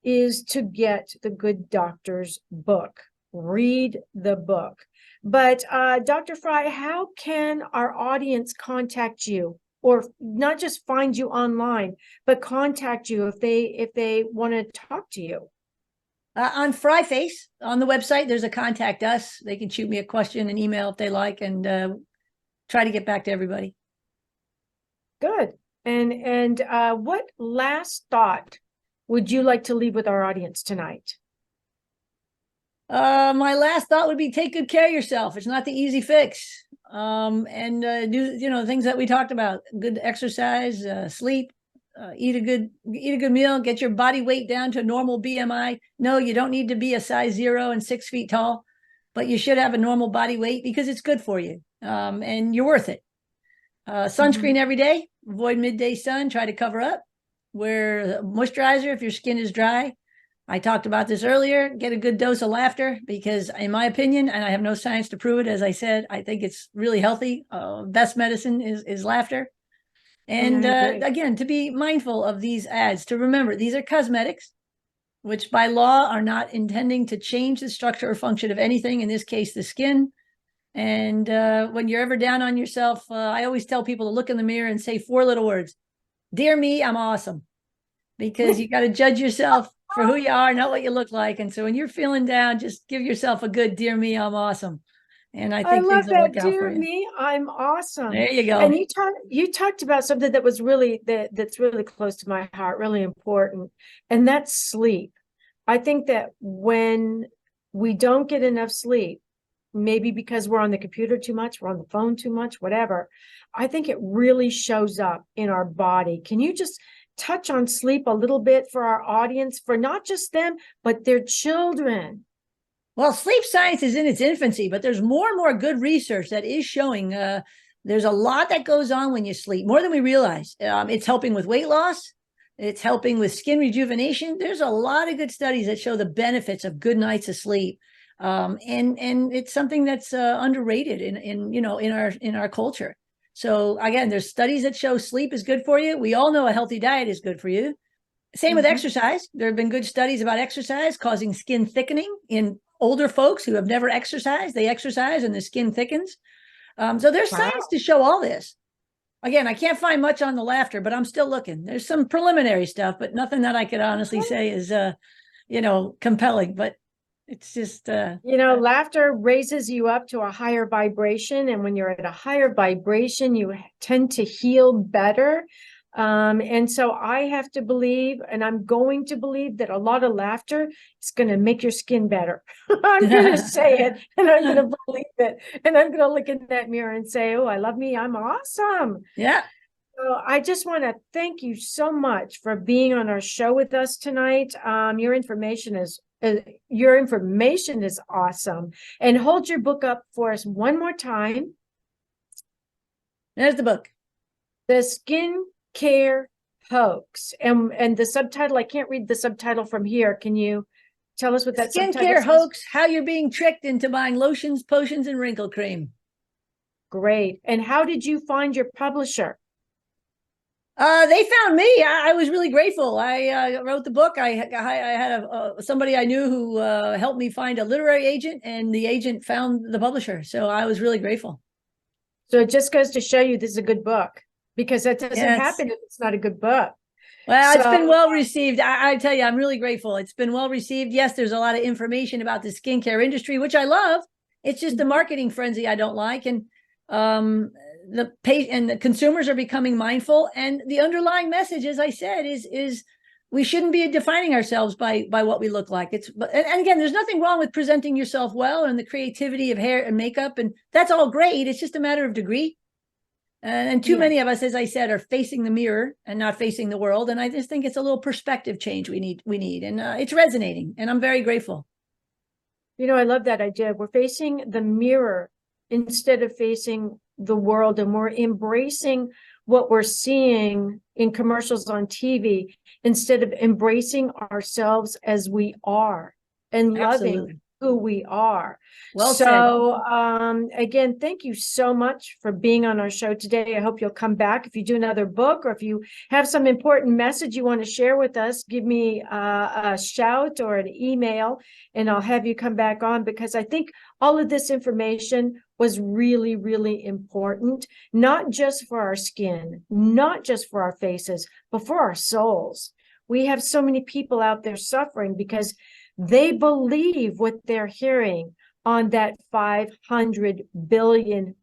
[SPEAKER 2] is to get the Good Doctor's book. Read the book. But Dr. Fry, how can our audience contact you, or not just find you online, but contact you if they want to talk to you?
[SPEAKER 3] On FryFace, on the website, there's a contact us. They can shoot me a question, an email if they like, and try to get back to everybody.
[SPEAKER 2] Good. And what last thought would you like to leave with our audience tonight?
[SPEAKER 3] My last thought would be take good care of yourself. It's not the easy fix. And do things that we talked about: good exercise, sleep, eat a good meal, get your body weight down to a normal BMI. No, you don't need to be a size 0 and 6 feet tall, but you should have a normal body weight because it's good for you, and you're worth it. Sunscreen every day. Avoid midday sun. Try to cover up. Wear moisturizer if your skin is dry. I talked about this earlier. Get a good dose of laughter, because in my opinion, and I have no science to prove it, as I said, I think it's really healthy. Best medicine is laughter. And again, to be mindful of these ads, to remember these are cosmetics, which by law are not intending to change the structure or function of anything, in this case, the skin. And when you're ever down on yourself, I always tell people to look in the mirror and say 4 little words: "Dear me, I'm awesome." because you got to judge yourself for who you are, not what you look like. And so when you're feeling down, just give yourself a good, dear me, I'm awesome. And I think
[SPEAKER 2] love
[SPEAKER 3] things will work
[SPEAKER 2] that,
[SPEAKER 3] out
[SPEAKER 2] dear
[SPEAKER 3] for you.
[SPEAKER 2] me, I'm awesome.
[SPEAKER 3] There you go.
[SPEAKER 2] And you talked about something that was that's really close to my heart, really important, and that's sleep. I think that when we don't get enough sleep, maybe because we're on the computer too much, we're on the phone too much, whatever, I think it really shows up in our body. Can you just touch on sleep a little bit for our audience, for not just them, but their children?
[SPEAKER 3] Well, sleep science is in its infancy, but there's more and more good research that is showing there's a lot that goes on when you sleep, more than we realize. It's helping with weight loss. It's helping with skin rejuvenation. There's a lot of good studies that show the benefits of good nights of sleep. And it's something that's underrated in our culture. So again, there's studies that show sleep is good for you. We all know a healthy diet is good for you. Same with exercise. There have been good studies about exercise causing skin thickening in older folks who have never exercised. They exercise and the skin thickens. So there's science to show all this. Again, I can't find much on the laughter, but I'm still looking. There's some preliminary stuff, but nothing that I could honestly say is, compelling. But it's just,
[SPEAKER 2] laughter raises you up to a higher vibration. And when you're at a higher vibration, you tend to heal better. And so I have to believe, and I'm going to believe, that a lot of laughter is going to make your skin better. I'm going to say it, and I'm going to believe it. And I'm going to look in that mirror and say, oh, I love me. I'm awesome.
[SPEAKER 3] Yeah.
[SPEAKER 2] So I just want to thank you so much for being on our show with us tonight. Your information is awesome. And hold your book up for us one more time.
[SPEAKER 3] There's the book.
[SPEAKER 2] The Skin Care Hoax, and the subtitle, I can't read the subtitle from here. Can you tell us what that subtitle
[SPEAKER 3] Skincare
[SPEAKER 2] says?
[SPEAKER 3] Hoax: How You're Being Tricked into Buying Lotions, Potions, and Wrinkle Cream.
[SPEAKER 2] Great. And how did you find your publisher?
[SPEAKER 3] They found me. I was really grateful. I wrote the book. I had somebody I knew who helped me find a literary agent, and the agent found the publisher. So I was really grateful.
[SPEAKER 2] So it just goes to show you this is a good book, because that doesn't happen if it's not a good book.
[SPEAKER 3] Well, it's been well received. I tell you, I'm really grateful. It's been well received. Yes, there's a lot of information about the skincare industry, which I love. It's just the marketing frenzy I don't like. And the consumers are becoming mindful. And the underlying message, as I said, is we shouldn't be defining ourselves by what we look like. And again, there's nothing wrong with presenting yourself well and the creativity of hair and makeup. And that's all great. It's just a matter of degree. And too many of us, as I said, are facing the mirror and not facing the world. And I just think it's a little perspective change we need. And it's resonating. And I'm very grateful.
[SPEAKER 2] I love that idea. We're facing the mirror instead of facing the world. And we're embracing what we're seeing in commercials on TV instead of embracing ourselves as we are and loving who we are.
[SPEAKER 3] Well
[SPEAKER 2] so again, thank you so much for being on our show today. I hope you'll come back if you do another book, or if you have some important message you want to share with us. Give me a shout or an email, and I'll have you come back on, because I think all of this information was really, really important, not just for our skin, not just for our faces, but for our souls. We have so many people out there suffering because they believe what they're hearing on that $500 billion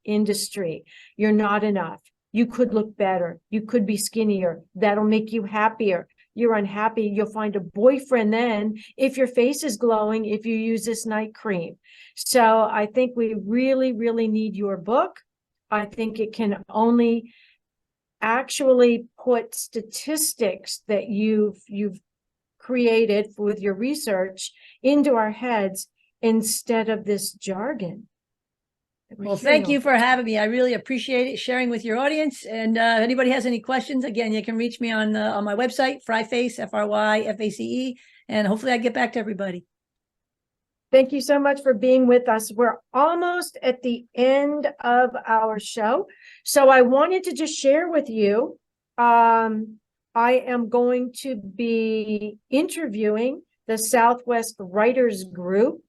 [SPEAKER 2] industry. You're not enough. You could look better. You could be skinnier. That'll make you happier. You're unhappy. You'll find a boyfriend then if your face is glowing, if you use this night cream. So I think we really, really need your book. I think it can only actually put statistics that you've created with your research into our heads instead of this jargon.
[SPEAKER 3] Well, thank you for having me. I really appreciate it, sharing with your audience. And if anybody has any questions, again, you can reach me on my website, Fryface, FRYFACE, and hopefully I get back to everybody.
[SPEAKER 2] Thank you so much for being with us. We're almost at the end of our show. So I wanted to just share with you, I am going to be interviewing the Southwest Writers Group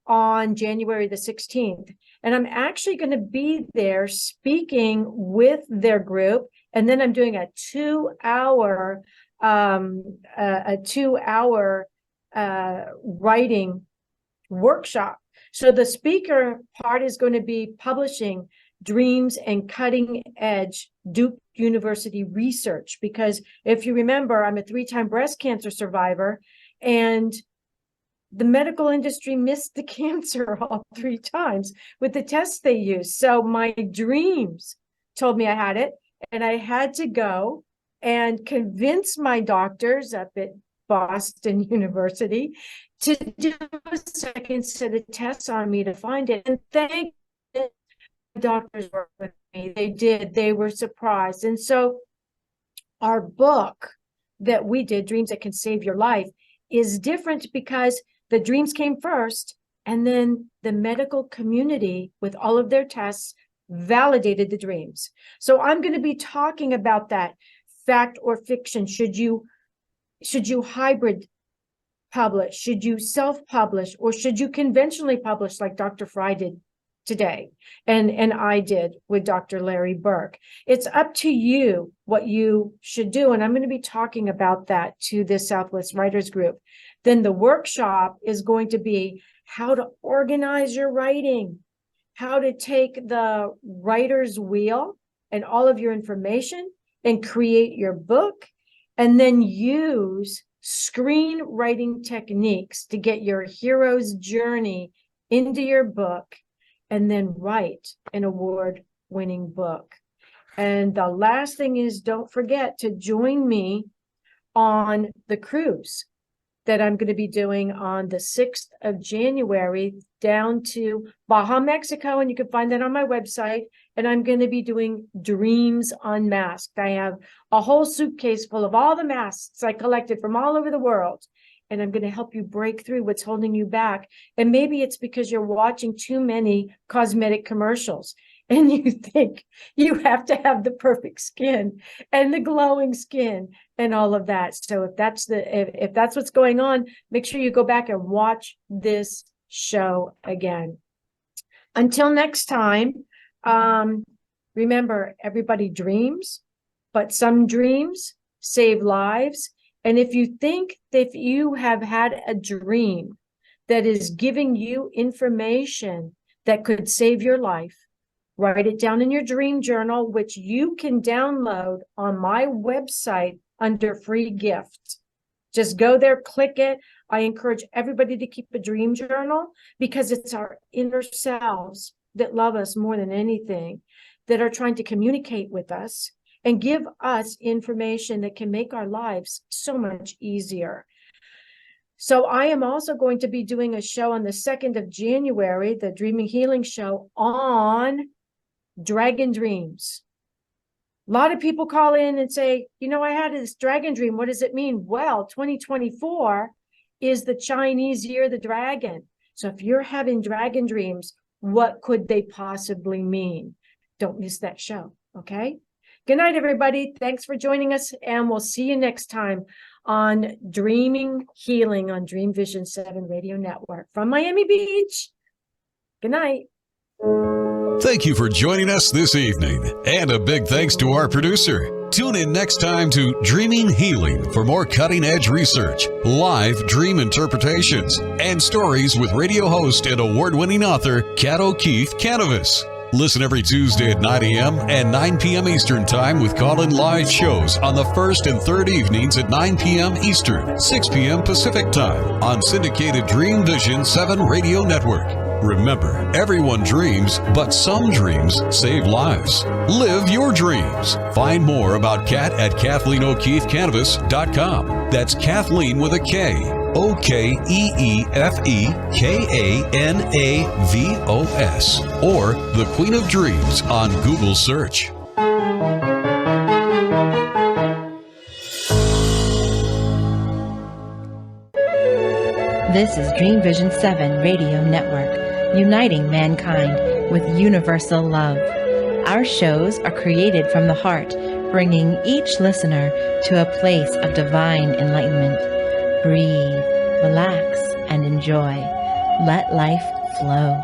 [SPEAKER 2] on January the 16th. And I'm actually going to be there speaking with their group. And then I'm doing a 2-hour a 2-hour writing workshop. So the speaker part is going to be publishing dreams and cutting edge Duke University research, because if you remember, I'm a 3-time breast cancer survivor, and the medical industry missed the cancer all 3 times with the tests they used. So my dreams told me I had it, and I had to go and convince my doctors up at Boston University to do a second set of tests on me to find it. And thank the doctors worked with me. They did. They were surprised. And so our book that we did, Dreams That Can Save Your Life, is different because the dreams came first, and then the medical community with all of their tests validated the dreams. So I'm going to be talking about that. Fact or fiction? Should you hybrid publish? Should you self-publish, or should you conventionally publish like Dr. Fry did today and I did with Dr. Larry Burke? It's up to you what you should do, and I'm going to be talking about that to this Southwest Writers Group. Then the workshop is going to be how to organize your writing, how to take the writer's wheel and all of your information and create your book, and then use screenwriting techniques to get your hero's journey into your book, and then write an award-winning book. And the last thing is, don't forget to join me on the cruise that I'm going to be doing on the 6th of January down to Baja, Mexico, and you can find that on my website. And I'm going to be doing Dreams Unmasked. I have a whole suitcase full of all the masks I collected from all over the world, and I'm going to help you break through what's holding you back. And maybe it's because you're watching too many cosmetic commercials, and you think you have to have the perfect skin and the glowing skin and all of that. So if that's what's going on, make sure you go back and watch this show again. Until next time, remember, everybody dreams, but some dreams save lives. And if you think that you have had a dream that is giving you information that could save your life, write it down in your dream journal, which you can download on my website under free gift. Just go there, click it. I encourage everybody to keep a dream journal, because it's our inner selves that love us more than anything, that are trying to communicate with us and give us information that can make our lives so much easier. So I am also going to be doing a show on the 2nd of January, the Dreaming Healing Show, on dragon dreams. A lot of people call in and say, I had this dragon dream. What does it mean? Well, 2024 is the Chinese year of the dragon. So if you're having dragon dreams, what could they possibly mean? Don't miss that show, okay? Good night, everybody. Thanks for joining us, and we'll see you next time on Dreaming Healing on Dreamvisions 7 Radio Network from Miami Beach. Good night.
[SPEAKER 4] Thank you for joining us this evening, and a big thanks to our producer. Tune in next time to Dreaming Healing for more cutting-edge research, live dream interpretations, and stories with radio host and award-winning author Kat O'Keefe Kanavos. Listen every Tuesday at 9 a.m. and 9 p.m. Eastern Time with call-in live shows on the first and third evenings at 9 p.m. Eastern, 6 p.m. Pacific Time on syndicated Dreamvisions 7 Radio Network. Remember, everyone dreams, but some dreams save lives. Live your dreams. Find more about Kat at KathleenO'KeefeKanavos.com. That's Kathleen with a K. OKEEFEKANAVOS, or The Queen of Dreams on Google search.
[SPEAKER 7] This is Dreamvisions 7 Radio Network, uniting mankind with universal love. Our shows are created from the heart, bringing each listener to a place of divine enlightenment. Breathe, relax, and enjoy. Let life flow.